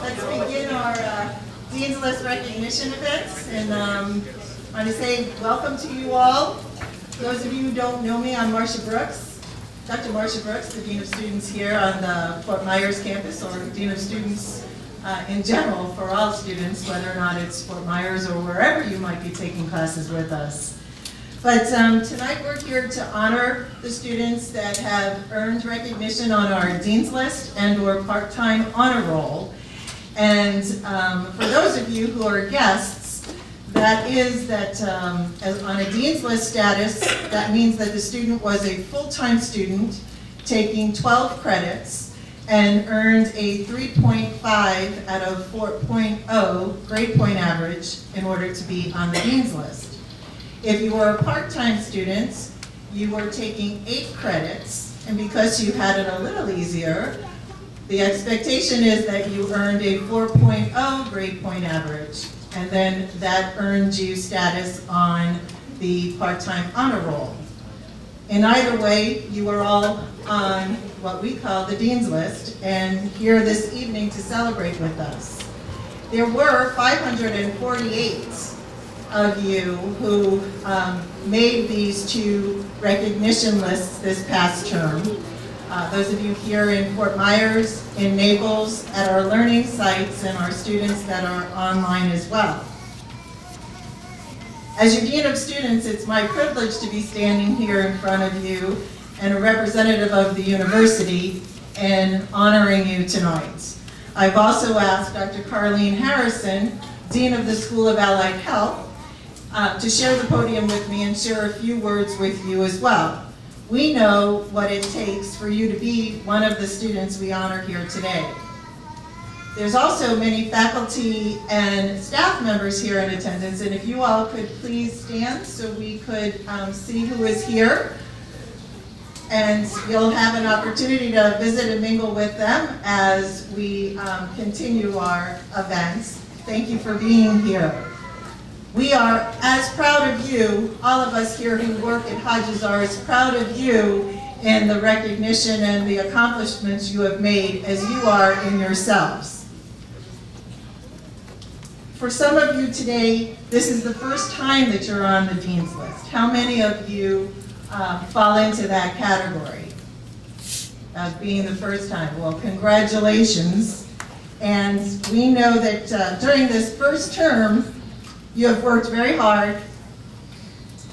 let's begin our Dean's List recognition events, and I want to say welcome to you all. Those of you who don't know me, I'm Marcia Brooks, Dr. Marcia Brooks, the Dean of Students here on the Fort Myers campus, or Dean of Students in general for all students, whether or not it's Fort Myers or wherever you might be taking classes with us. But tonight we're here to honor the students that have earned recognition on our Dean's List and or part-time honor roll. And for those of you who are guests, that is that as on a Dean's List status, that means that the student was a full-time student taking 12 credits and earned a 3.5 out of 4.0 grade point average in order to be on the Dean's List. If you were a part-time student, you were taking 8 credits, and because you had it a little easier, the expectation is that you earned a 4.0 grade point average, and then that earned you status on the part-time honor roll. In either way, you are all on what we call the Dean's List, and here this evening to celebrate with us. There were 548 of you who made these 2 recognition lists this past term. Those of you here in Fort Myers, in Naples, at our learning sites, and our students that are online as well. As your Dean of Students, it's my privilege to be standing here in front of you and a representative of the university and honoring you tonight. I've also asked Dr. Carlene Harrison, Dean of the School of Allied Health, to share the podium with me and share a few words with you as well. We know what it takes for you to be one of the students we honor here today. There's also many faculty and staff members here in attendance, and if you all could please stand so we could see who is here. And you'll have an opportunity to visit and mingle with them as we continue our events. Thank you for being here. We are as proud of you, all of us here who work at Hodges are as proud of you in the recognition and the accomplishments you have made as you are in yourselves. For some of you today, this is the first time that you're on the Dean's List. How many of you fall into that category of being the first time? Well, congratulations. And we know that during this first term, you have worked very hard,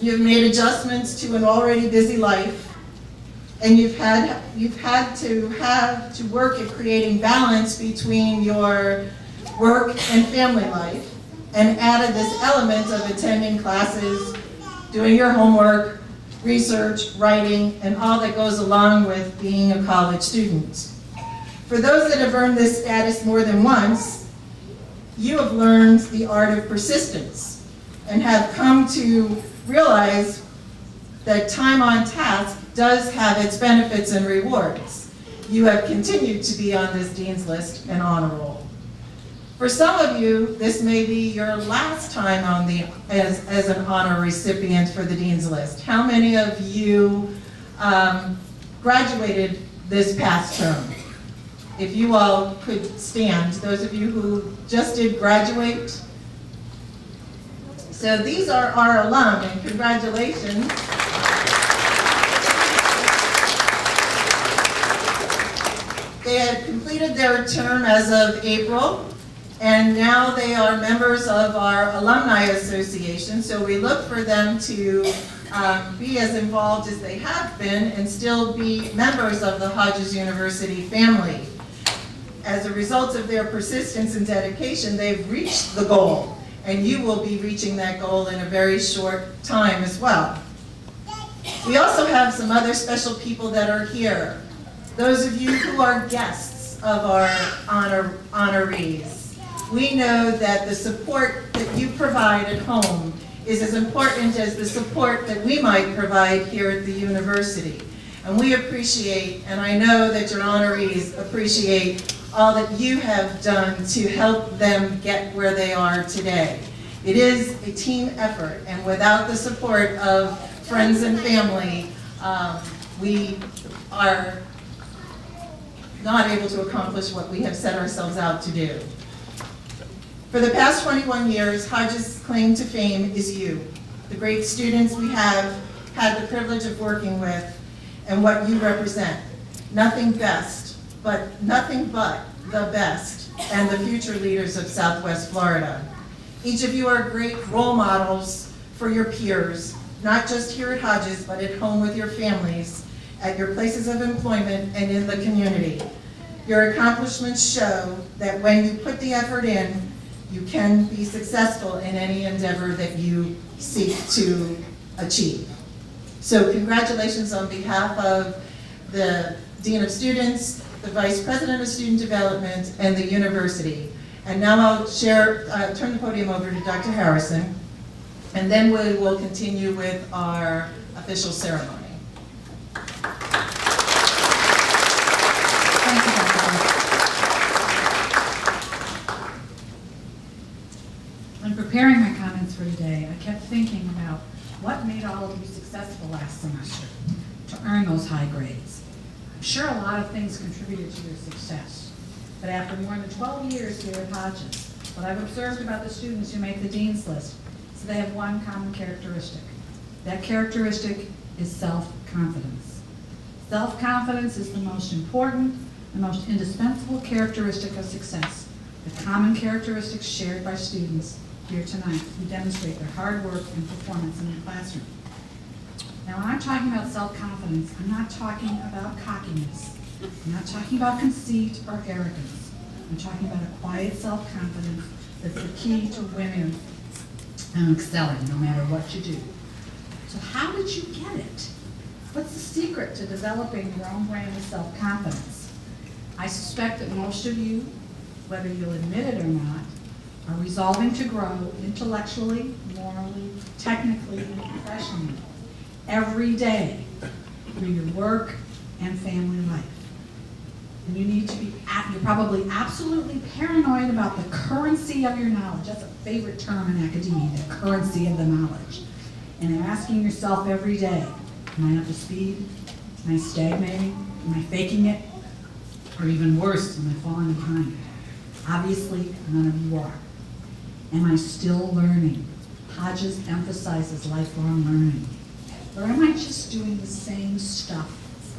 you have made adjustments to an already busy life, and you've had to work at creating balance between your work and family life, and added this element of attending classes, doing your homework, research, writing, and all that goes along with being a college student. For those that have earned this status more than once, you have learned the art of persistence and have come to realize that time on task does have its benefits and rewards. You have continued to be on this Dean's List and honor roll. For some of you, this may be your last time on as an honor recipient for the Dean's List. How many of you graduated this past term? If you all could stand, those of you who just did graduate. So these are our alum, and congratulations. They had completed their term as of April, and now they are members of our Alumni Association, so we look for them to be as involved as they have been and still be members of the Hodges University family. As a result of their persistence and dedication, they've reached the goal, and you will be reaching that goal in a very short time as well. We also have some other special people that are here. Those of you who are guests of our honorees. We know that the support that you provide at home is as important as the support that we might provide here at the university. And we appreciate, and I know that your honorees appreciate, all that you have done to help them get where they are today. It is a team effort, and without the support of friends and family, we are not able to accomplish what we have set ourselves out to do. For the past 21 years, Hodges' claim to fame is you, the great students we have had the privilege of working with, and what you represent. Nothing but the best, and the future leaders of Southwest Florida. Each of you are great role models for your peers, not just here at Hodges, but at home with your families, at your places of employment, and in the community. Your accomplishments show that when you put the effort in, you can be successful in any endeavor that you seek to achieve. So congratulations on behalf of the Dean of Students, the Vice President of Student Development, and the university. And now I'll turn the podium over to Dr. Harrison, and then we will continue with our official ceremony. Thank you, Dr. Harrison. When preparing my comments for today, I kept thinking about what made all of you successful last semester to earn those high grades. I'm sure a lot of things contributed to your success, but after more than 12 years here at Hodges, what I've observed about the students who make the Dean's List is they have one common characteristic. That characteristic is self-confidence. Self-confidence is the most important, the most indispensable characteristic of success, the common characteristics shared by students here tonight who demonstrate their hard work and performance in the classroom. Now, when I'm talking about self-confidence, I'm not talking about cockiness. I'm not talking about conceit or arrogance. I'm talking about a quiet self-confidence that's the key to winning and excelling no matter what you do. So how did you get it? What's the secret to developing your own brand of self-confidence? I suspect that most of you, whether you'll admit it or not, are resolving to grow intellectually, morally, technically, and professionally every day through your work and family life. And you need to be, you're probably absolutely paranoid about the currency of your knowledge. That's a favorite term in academia, the currency of the knowledge. And asking yourself every day, am I up to speed? Am I stagnating? Am I faking it? Or even worse, am I falling behind? Obviously, none of you are. Am I still learning? Hodges emphasizes lifelong learning. Or am I just doing the same stuff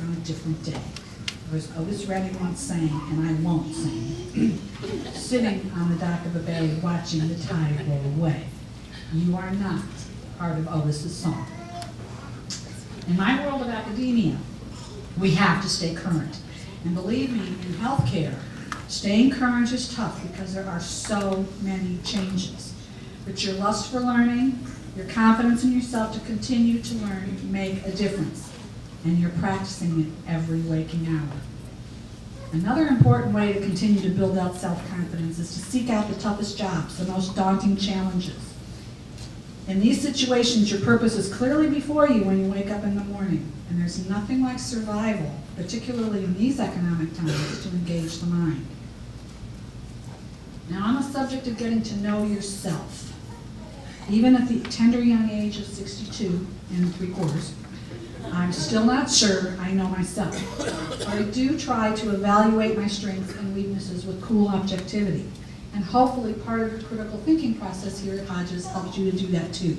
on a different day? Or as Otis Redding once sang, and I won't sing, sitting on the dock of a bay watching the tide roll away. You are not part of Otis's song. In my world of academia, we have to stay current. And believe me, in healthcare, staying current is tough because there are so many changes. But your lust for learning, your confidence in yourself to continue to learn make a difference. And you're practicing it every waking hour. Another important way to continue to build out self-confidence is to seek out the toughest jobs, the most daunting challenges. In these situations, your purpose is clearly before you when you wake up in the morning. And there's nothing like survival, particularly in these economic times, to engage the mind. Now, on the subject of getting to know yourself, even at the tender young age of 62 3/4, I'm still not sure I know myself. But I do try to evaluate my strengths and weaknesses with cool objectivity. And hopefully part of your critical thinking process here at Hodges helps you to do that too.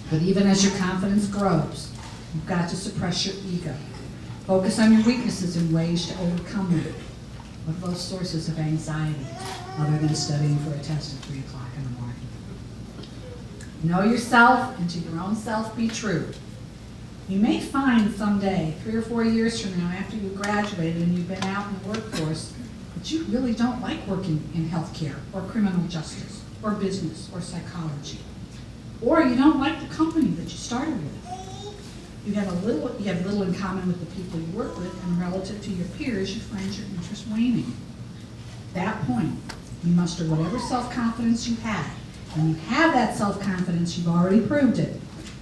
But even as your confidence grows, you've got to suppress your ego. Focus on your weaknesses and ways to overcome them. What are those sources of anxiety other than studying for a test at 3 o'clock in the morning? Know yourself, and to your own self be true. You may find someday, 3 or 4 years from now, after you graduated and you've been out in the workforce, that you really don't like working in healthcare or criminal justice or business or psychology. Or you don't like the company that you started with. You have little in common with the people you work with, and relative to your peers, you find your interest waning. At that point, you muster whatever self-confidence you had. When you have that self-confidence, you've already proved it.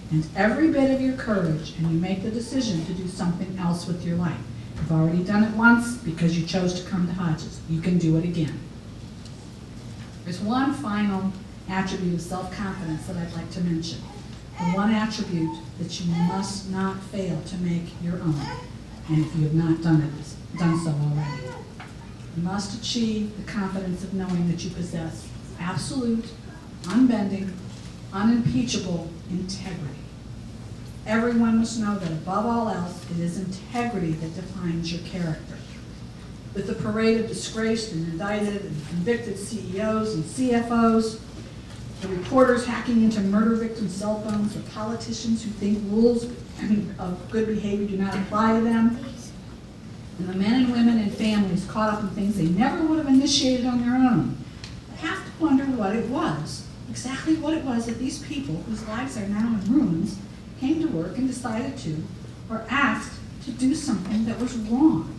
And every bit of your courage, and you make the decision to do something else with your life. You've already done it once because you chose to come to Hodges. You can do it again. There's one final attribute of self-confidence that I'd like to mention. The one attribute that you must not fail to make your own. And if you have not done it done so already. You must achieve the confidence of knowing that you possess absolute, unbending, unimpeachable integrity. Everyone must know that above all else, it is integrity that defines your character. With the parade of disgraced and indicted and convicted CEOs and CFOs, the reporters hacking into murder victims' cell phones, the politicians who think rules of good behavior do not apply to them, and the men and women and families caught up in things they never would have initiated on their own, I have to wonder what it was, exactly what it was that these people, whose lives are now in ruins, came to work and decided to, or asked to do something that was wrong.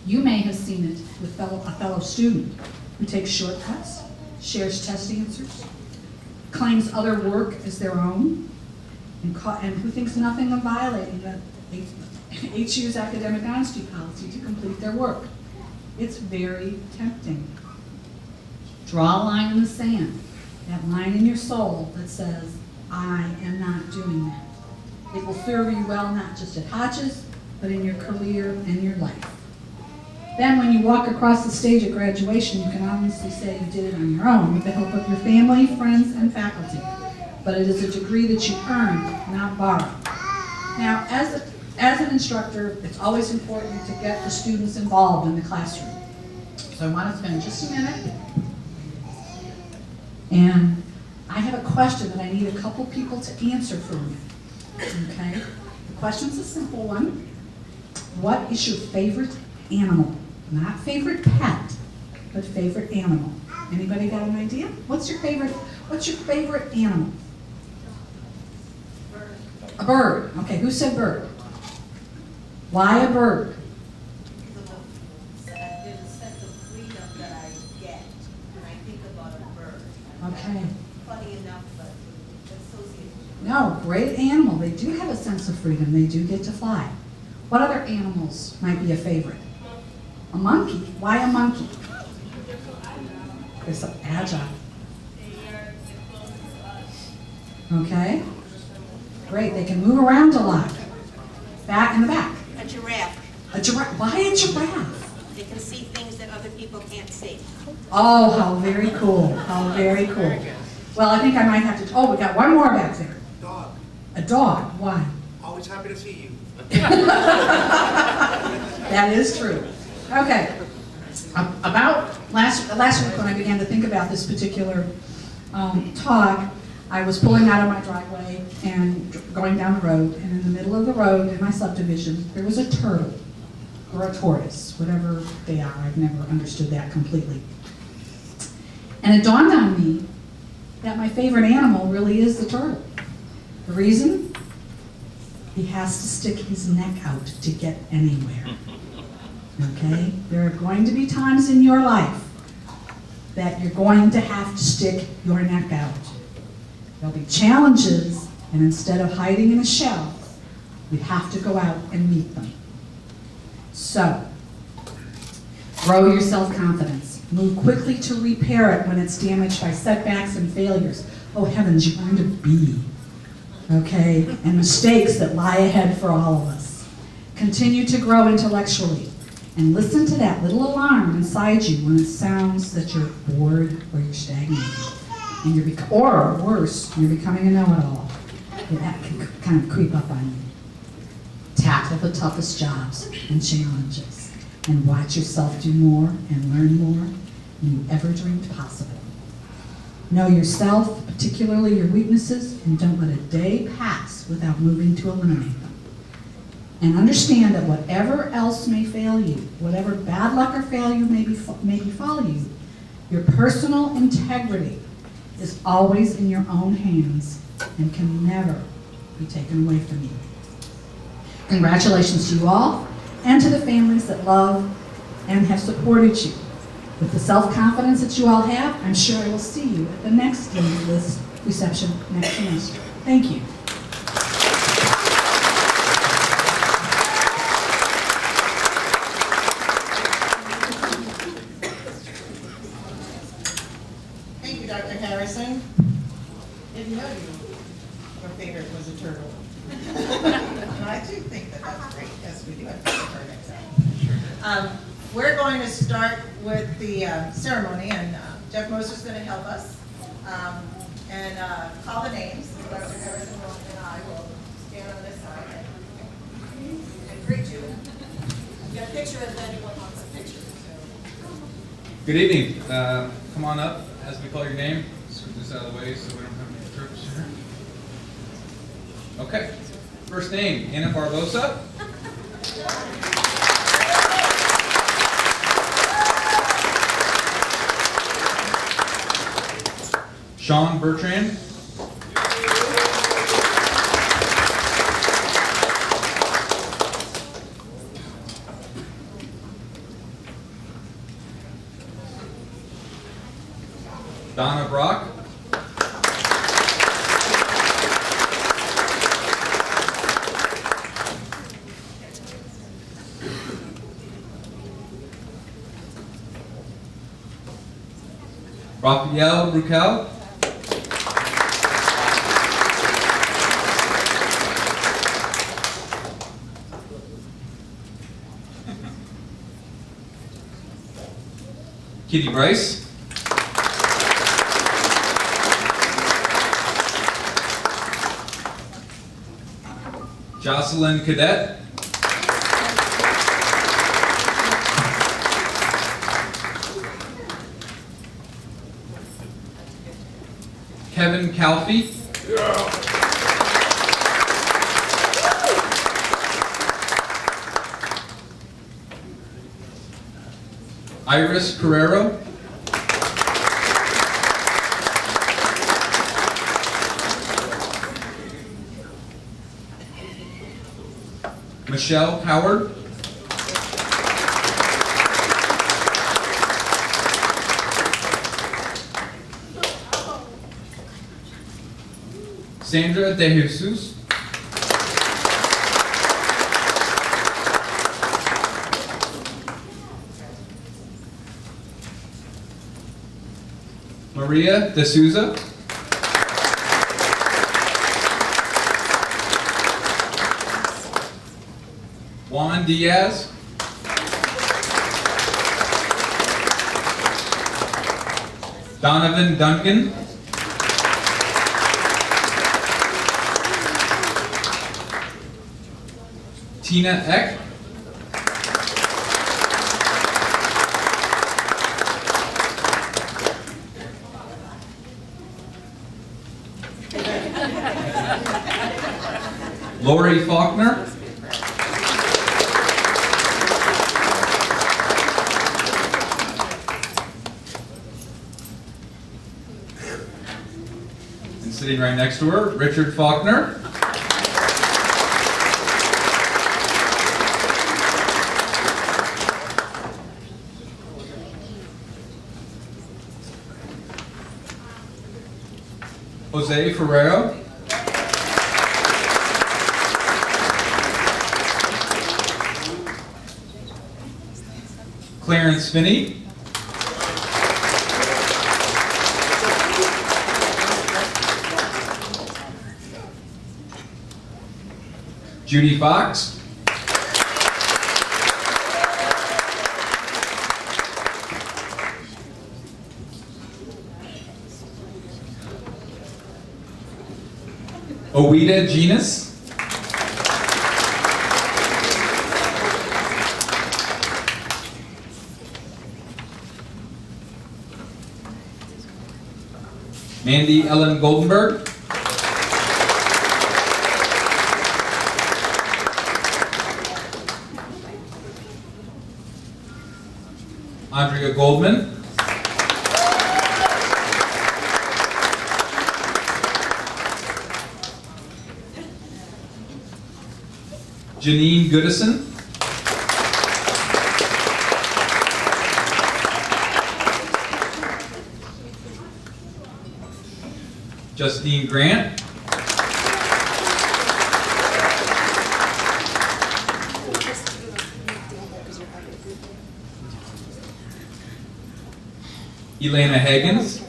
You may have seen it with a fellow student who takes shortcuts, shares test answers, claims other work as their own, and who thinks nothing of violating the HU's academic honesty policy to complete their work. It's very tempting. Draw a line in the sand, that line in your soul that says, I am not doing that. It will serve you well not just at Hodges, but in your career and your life. Then when you walk across the stage at graduation, you can honestly say you did it on your own with the help of your family, friends, and faculty. But it is a degree that you earned, not borrowed. Now, as an instructor, it's always important to get the students involved in the classroom. So I want to spend just a minute. And I have a question that I need a couple people to answer for me. Okay? The question's a simple one. What is your favorite animal? Not favorite pet, but favorite animal. Anybody got an idea? What's your favorite animal? Bird. A bird. Okay, who said bird? Why a bird? There's a sense of freedom that I get when I think about a bird. Okay. Funny enough, but associated. No, great animal. They do have a sense of freedom. They do get to fly. What other animals might be a favorite? A monkey. Why a monkey? They're so agile. Okay. Great. They can move around a lot. Back in the back. A giraffe. A giraffe. Why a giraffe? They can see things that other people can't see. Oh, how very cool. How very cool. Well, I think I might have to. Oh, we got one more back there. Dog. A dog. Why? Always happy to see you. That is true. Okay. About last week when I began to think about this particular talk, I was pulling out of my driveway and going down the road, and in the middle of the road in my subdivision, there was a turtle, or a tortoise, whatever they are. I've never understood that completely. And it dawned on me that my favorite animal really is the turtle. The reason? He has to stick his neck out to get anywhere. Okay? There are going to be times in your life that you're going to have to stick your neck out. There'll be challenges, and instead of hiding in a shell, we have to go out and meet them. So, grow your self-confidence. Move quickly to repair it when it's damaged by setbacks and failures. Oh heavens, you're going to be. Okay? And mistakes that lie ahead for all of us. Continue to grow intellectually. And listen to that little alarm inside you when it sounds that you're bored or you're stagnating. And or worse, you're becoming a know-it-all. That can kind of creep up on you. Tackle the toughest jobs and challenges. And watch yourself do more and learn more than you ever dreamed possible. Know yourself, particularly your weaknesses, and don't let a day pass without moving to eliminate them. And understand that whatever else may fail you, whatever bad luck or failure may befall you, your personal integrity is always in your own hands and can never be taken away from you. Congratulations to you all and to the families that love and have supported you. With the self-confidence that you all have, I'm sure I will see you at the next Dean's List reception next semester. Thank you. Thank you, Dr. Harrison. Didn't know your favorite was a turtle. And I do think that that's great. Yes, we do have to take our next out. We're going to start with the ceremony, and Jeff Moser's going to help us. And call the names. Dr. Harrison and I will stand on this side and greet you. Get a picture if anyone wants a picture. Good evening. Come on up as we call your name. Scoot this out of the way so we don't have any trips here. Okay. First name, Anna Barbosa. Sean Bertrand. Donna Brock. Raphael Brucal. Kitty Bryce. Jocelyn Cadet. Kevin Calfee. Iris Carrero. Michelle Howard. Sandra De Jesus. Maria De Souza. Juan Diaz. Donovan Duncan. Tina Eck. Lori Faulkner. And sitting right next to her, Richard Faulkner. Jose Ferrero. Clarence Finney. Judy Fox. Owita Genus. Mandy Ellen Goldenberg. Andrea Goldman. Janine Goodison. Justine Grant. Elena Higgins.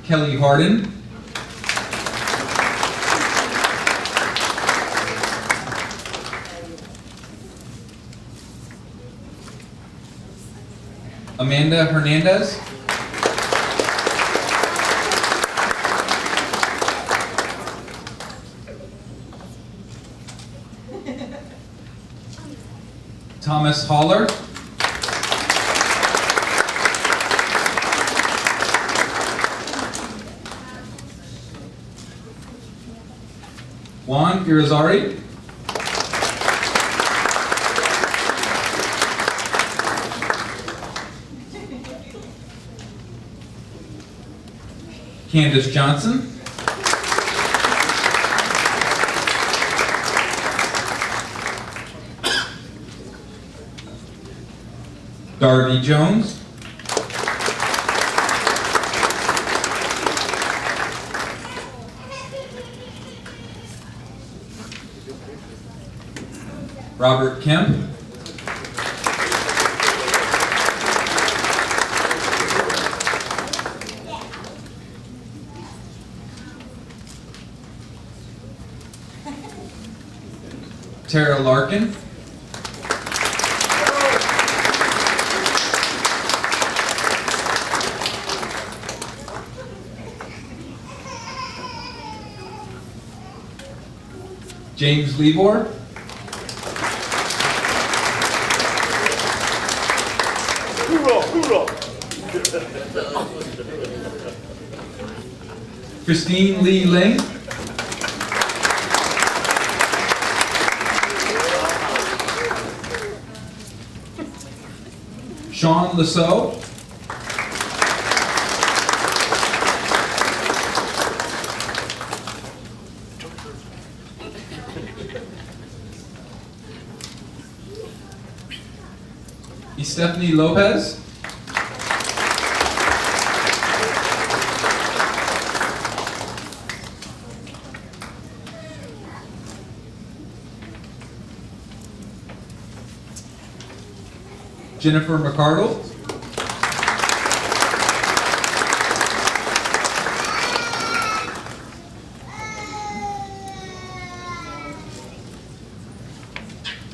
Kelly Harden. Amanda Hernandez. Thomas Haller. Juan Irizarry. Candace Johnson. Darby Jones. Robert Kemp. Tara Larkin. James Lebor. Christine Lee Ling. Sean Lasso. Stephanie Lopez. Jennifer McCardle.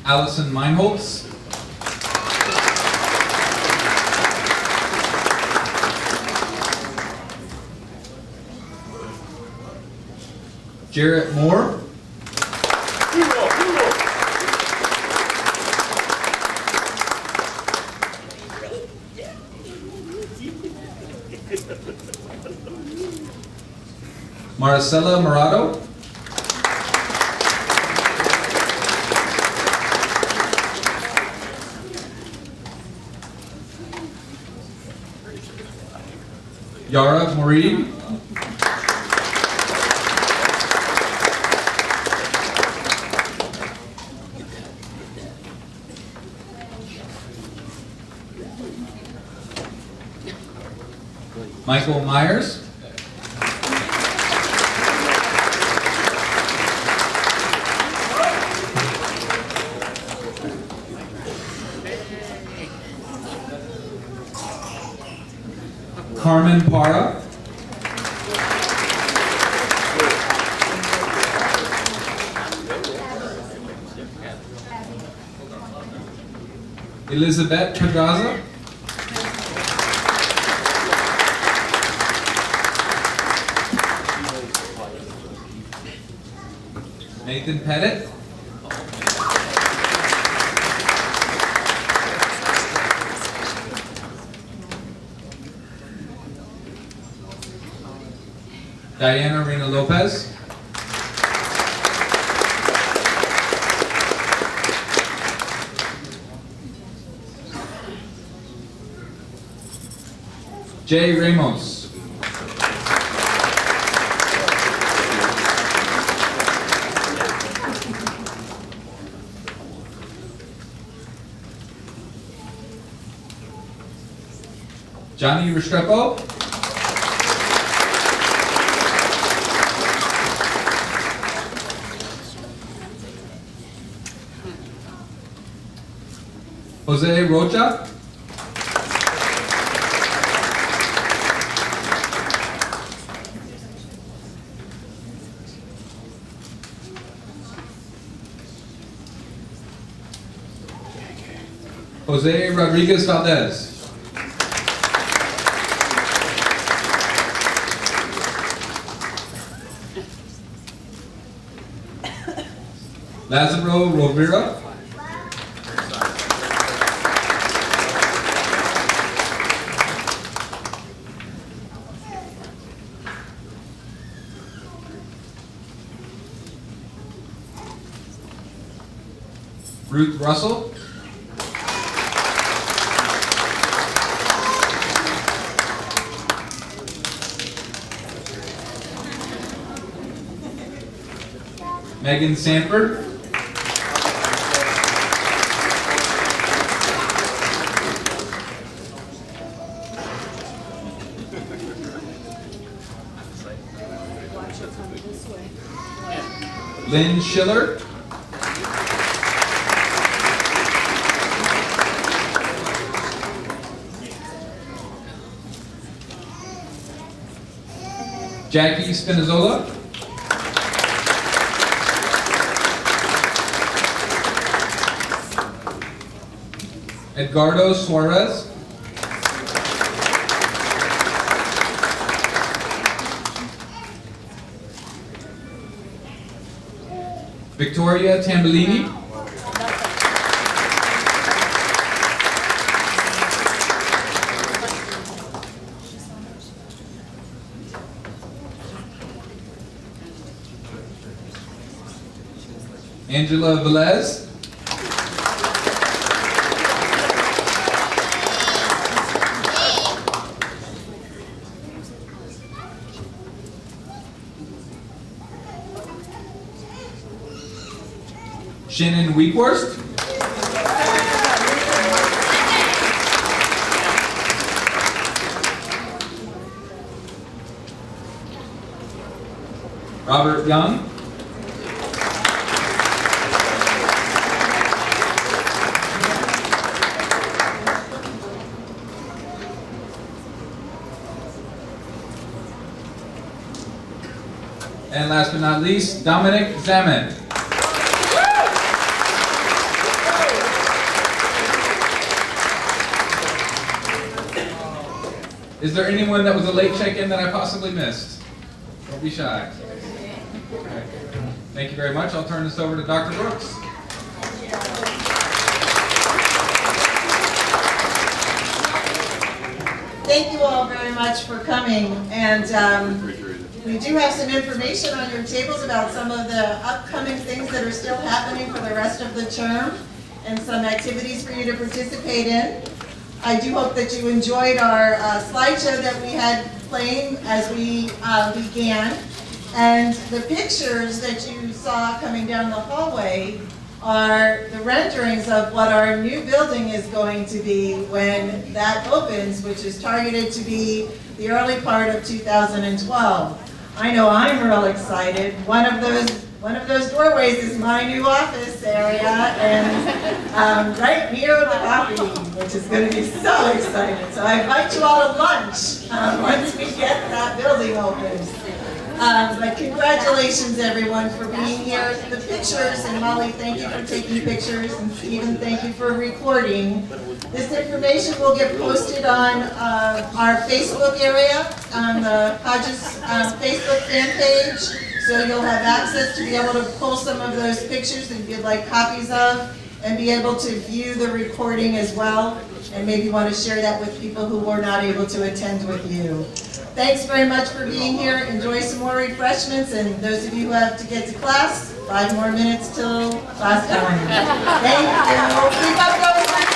Allison Meinholz. Jarrett Moore. Maricela Morado. Yara Moridi. Michael Myers. Carmen Parra. Elizabeth Pedraza. Nathan Pettit. Diana Rena Lopez. Jay Ramos. Johnny Restrepo. Jose Rocha. Jose Rodriguez Valdez. Lazaro Rovira. Ruth Russell. Megan Sanford. Lynn Schiller. Jackie Spinazzola. Edgardo Suarez. Victoria Tambellini. Angela Velez. Shannon Weekhorst. Robert Young. And last but not least, Dominic Zaman. Is there anyone that was a late check-in that I possibly missed? Don't be shy. Okay. Thank you very much. I'll turn this over to Dr. Brooks. Thank you all very much for coming. And we do have some information on your tables about some of the upcoming things that are still happening for the rest of the term and some activities for you to participate in. I do hope that you enjoyed our slideshow that we had playing as we began. And the pictures that you saw coming down the hallway are the renderings of what our new building is going to be when that opens, which is targeted to be the early part of 2012. I know I'm real excited. One of those doorways is my new office area, and right near the coffee, which is going to be so exciting. So I invite you all to lunch once we get that building open. But congratulations, everyone, for being here. The pictures, and Molly, thank you for taking pictures, and Stephen, thank you for recording. This information will get posted on our Facebook area, on the Hodges Facebook fan page, so you'll have access to be able to pull some of those pictures that you'd like copies of, and be able to view the recording as well, and maybe want to share that with people who were not able to attend with you. Thanks very much for being here. Enjoy some more refreshments, and those of you who have to get to class, 5 more minutes till class time. Thank you. Keep up those